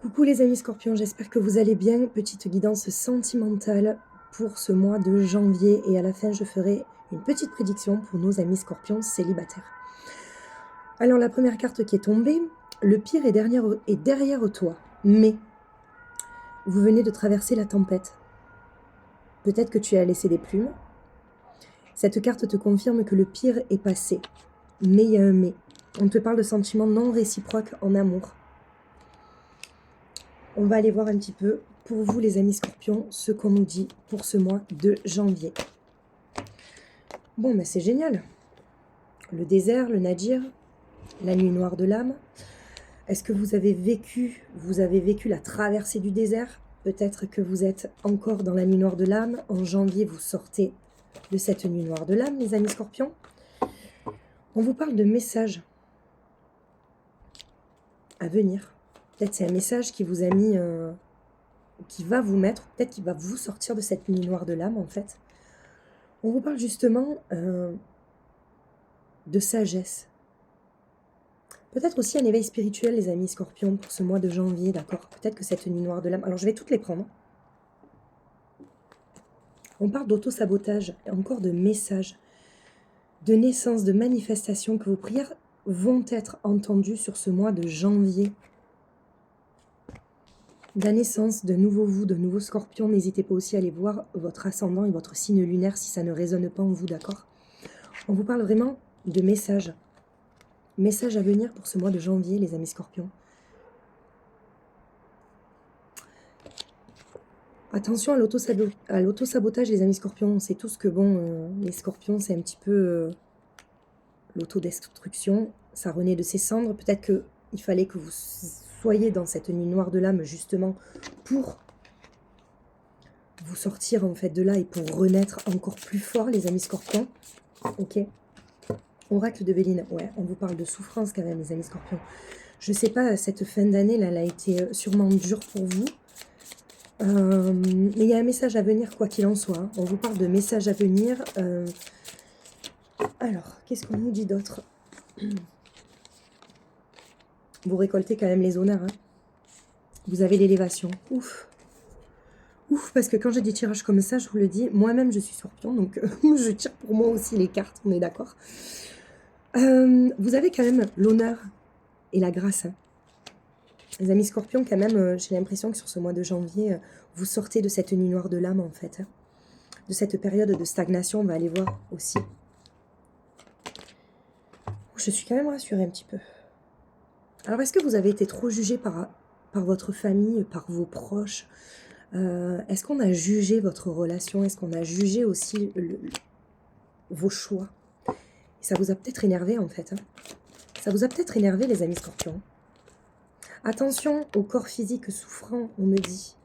Coucou les amis scorpions, j'espère que vous allez bien. Petite guidance sentimentale pour ce mois de janvier et à la fin je ferai une petite prédiction pour nos amis scorpions célibataires. Alors la première carte qui est tombée, le pire est derrière toi, mais vous venez de traverser la tempête. Peut-être que tu as laissé des plumes. Cette carte te confirme que le pire est passé, mais il y a un mais. On te parle de sentiments non réciproques en amour. On va aller voir un petit peu, pour vous les amis scorpions, ce qu'on nous dit pour ce mois de janvier. Bon, ben c'est génial. Le désert, le nadir, la nuit noire de l'âme. Est-ce que vous avez vécu la traversée du désert? Peut-être que vous êtes encore dans la nuit noire de l'âme. En janvier, vous sortez de cette nuit noire de l'âme, les amis scorpions. On vous parle de messages à venir. Peut-être c'est un message qui vous a mis... qui va vous mettre, peut-être qui va vous sortir de cette nuit noire de l'âme, en fait. On vous parle justement de sagesse. Peut-être aussi un éveil spirituel, les amis scorpions, pour ce mois de janvier, d'accord? Peut-être que cette nuit noire de l'âme... Alors, je vais toutes les prendre. On parle d'auto-sabotage, et encore de messages, de naissance, de manifestation, que vos prières vont être entendues sur ce mois de janvier. De la naissance de nouveaux vous, de nouveaux scorpions. N'hésitez pas aussi à aller voir votre ascendant et votre signe lunaire si ça ne résonne pas en vous, d'accord? On vous parle vraiment de messages. Messages à venir pour ce mois de janvier, les amis scorpions. Attention à l'auto-sabotage, les amis scorpions. On sait tous que, bon, les scorpions, c'est un petit peu l'autodestruction. Ça renaît de ses cendres. Peut-être qu'il fallait que vous soyez dans cette nuit noire de l'âme, justement, pour vous sortir, en fait, de là et pour renaître encore plus fort, les amis scorpions. Ok. Oracle de Béline. Ouais, on vous parle de souffrance, quand même, les amis scorpions. Je sais pas, cette fin d'année, là, elle a été sûrement dure pour vous. Mais il y a un message à venir, quoi qu'il en soit. Hein. On vous parle de messages à venir. Alors, qu'est-ce qu'on nous dit d'autre? Vous récoltez quand même les honneurs. Hein. Vous avez l'élévation. Ouf. Ouf, parce que quand j'ai des tirages comme ça, je vous le dis, moi-même je suis scorpion, donc je tire pour moi aussi les cartes, on est d'accord. Vous avez quand même l'honneur et la grâce. Hein. Les amis scorpions, quand même, j'ai l'impression que sur ce mois de janvier, vous sortez de cette nuit noire de l'âme, en fait. Hein. De cette période de stagnation, on va aller voir aussi. Je suis quand même rassurée un petit peu. Alors, est-ce que vous avez été trop jugé par votre famille, par vos proches? Est-ce qu'on a jugé votre relation? Est-ce qu'on a jugé aussi vos choix? Et ça vous a peut-être énervé, en fait. Hein. Ça vous a peut-être énervé, les amis scorpions. Attention au corps physique souffrant, on me dit.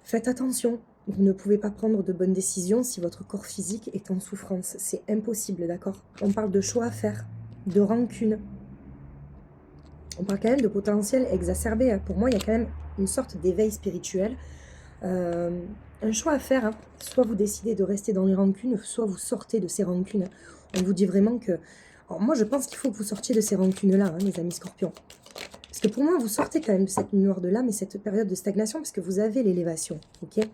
Faites attention, vous ne pouvez pas prendre de bonnes décisions si votre corps physique est en souffrance. C'est impossible, d'accord? On parle de choix à faire, de rancune. On parle quand même de potentiel exacerbé. Hein. Pour moi, il y a quand même une sorte d'éveil spirituel. Un choix à faire. Hein. Soit vous décidez de rester dans les rancunes, soit vous sortez de ces rancunes. On vous dit vraiment que... Alors moi, je pense qu'il faut que vous sortiez de ces rancunes-là, hein, les amis scorpions. Parce que pour moi, vous sortez quand même de cette nuit noire de l'âme et cette période de stagnation parce que vous avez l'élévation, ok?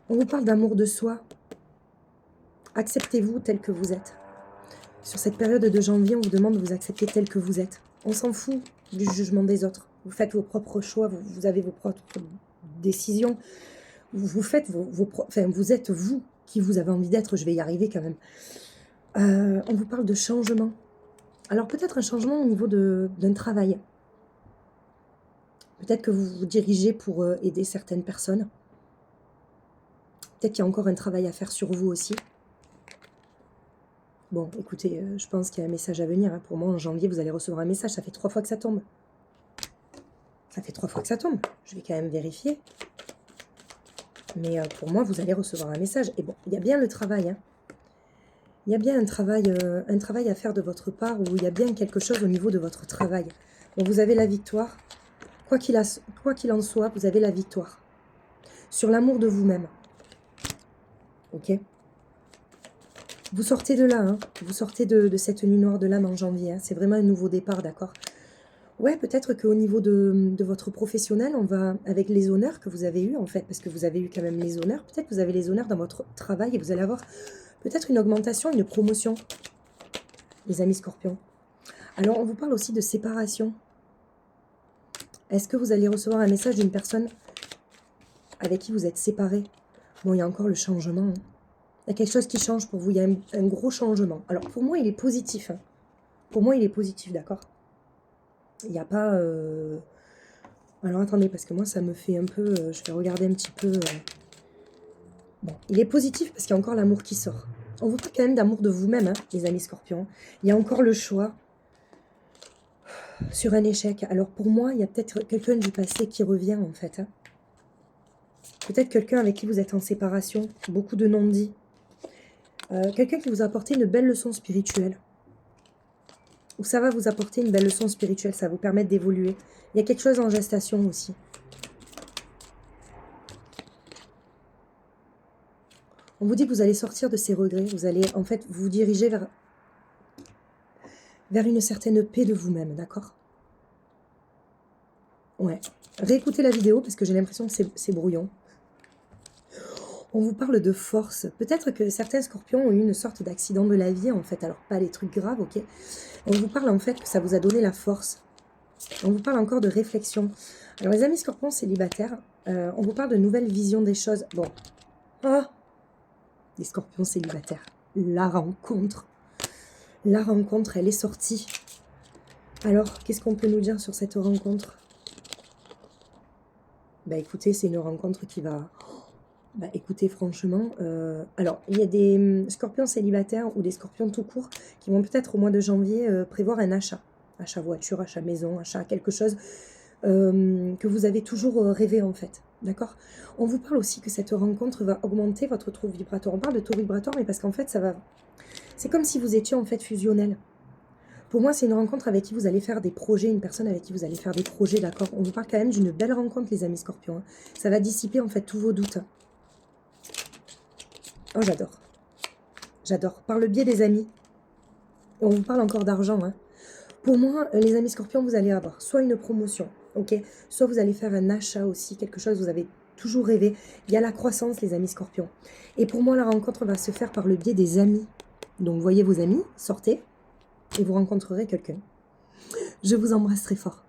On vous parle d'amour de soi. Acceptez-vous tel que vous êtes. Sur cette période de janvier, on vous demande de vous accepter tel que vous êtes. On s'en fout du jugement des autres. Vous faites vos propres choix, vous avez vos propres décisions. Vous faites enfin, vous êtes vous qui vous avez envie d'être. Je vais y arriver quand même. On vous parle de changement. Alors peut-être un changement au niveau d'un travail. Peut-être que vous vous dirigez pour aider certaines personnes. Peut-être qu'il y a encore un travail à faire sur vous aussi. Bon, écoutez, je pense qu'il y a un message à venir. Hein. Pour moi, en janvier, vous allez recevoir un message. Ça fait 3 fois que ça tombe. Ça fait 3 fois que ça tombe. Je vais quand même vérifier. Mais pour moi, vous allez recevoir un message. Et bon, il y a bien le travail. Hein. Il y a bien un travail à faire de votre part où il y a bien quelque chose au niveau de votre travail. Bon, vous avez la victoire. Quoi qu'il en soit, vous avez la victoire. Sur l'amour de vous-même. Ok ? Vous sortez de là, hein. Vous sortez de cette nuit noire de l'âme en janvier. Hein. C'est vraiment un nouveau départ, d'accord? Ouais, peut-être qu'au niveau de votre professionnel, on va avec les honneurs que vous avez eus, en fait, parce que vous avez eu quand même les honneurs, peut-être que vous avez les honneurs dans votre travail et vous allez avoir peut-être une augmentation, une promotion, les amis scorpions. Alors, on vous parle aussi de séparation. Est-ce que vous allez recevoir un message d'une personne avec qui vous êtes séparés? Bon, il y a encore le changement, hein. Il y a quelque chose qui change pour vous, il y a un gros changement. Alors, pour moi, il est positif, hein. Pour moi, il est positif, d'accord? Il n'y a pas... Alors, attendez, parce que moi, ça me fait un peu... je vais regarder un petit peu... Bon, il est positif parce qu'il y a encore l'amour qui sort. On vous parle quand même d'amour de vous-même, hein, les amis scorpions. Il y a encore le choix sur un échec. Alors, pour moi, il y a peut-être quelqu'un du passé qui revient, en fait, hein. Peut-être quelqu'un avec qui vous êtes en séparation. Beaucoup de non-dits. Quelqu'un qui vous a apporté une belle leçon spirituelle. Ou ça va vous apporter une belle leçon spirituelle. Ça va vous permettre d'évoluer. Il y a quelque chose en gestation aussi. On vous dit que vous allez sortir de ces regrets. Vous allez en fait vous diriger vers une certaine paix de vous-même. D'accord? Ouais. Réécoutez la vidéo parce que j'ai l'impression que c'est brouillon. On vous parle de force. Peut-être que certains scorpions ont eu une sorte d'accident de la vie, en fait. Alors, pas des trucs graves, ok? On vous parle, en fait, que ça vous a donné la force. On vous parle encore de réflexion. Alors, les amis scorpions célibataires, on vous parle de nouvelles visions des choses. Bon. Ah! Les scorpions célibataires. La rencontre. La rencontre, elle est sortie. Alors, qu'est-ce qu'on peut nous dire sur cette rencontre? Bah, écoutez, c'est une rencontre qui va... Bah, écoutez, franchement, alors, il y a des scorpions célibataires ou des scorpions tout court qui vont peut-être au mois de janvier prévoir un achat. Achat voiture, achat maison, achat quelque chose que vous avez toujours rêvé en fait. D'accord? On vous parle aussi que cette rencontre va augmenter votre taux vibratoire. On parle de taux vibratoire, mais parce qu'en fait, ça va... C'est comme si vous étiez en fait fusionnel. Pour moi, c'est une rencontre avec qui vous allez faire des projets, une personne avec qui vous allez faire des projets, d'accord? On vous parle quand même d'une belle rencontre, les amis scorpions, hein. Ça va dissiper en fait tous vos doutes. Oh, j'adore. J'adore. Par le biais des amis. Et on vous parle encore d'argent, hein. Pour moi, les amis scorpions, vous allez avoir soit une promotion, ok? Soit vous allez faire un achat aussi, quelque chose que vous avez toujours rêvé. Il y a la croissance, les amis scorpions. Et pour moi, la rencontre va se faire par le biais des amis. Donc, voyez vos amis, sortez, et vous rencontrerez quelqu'un. Je vous embrasse très fort.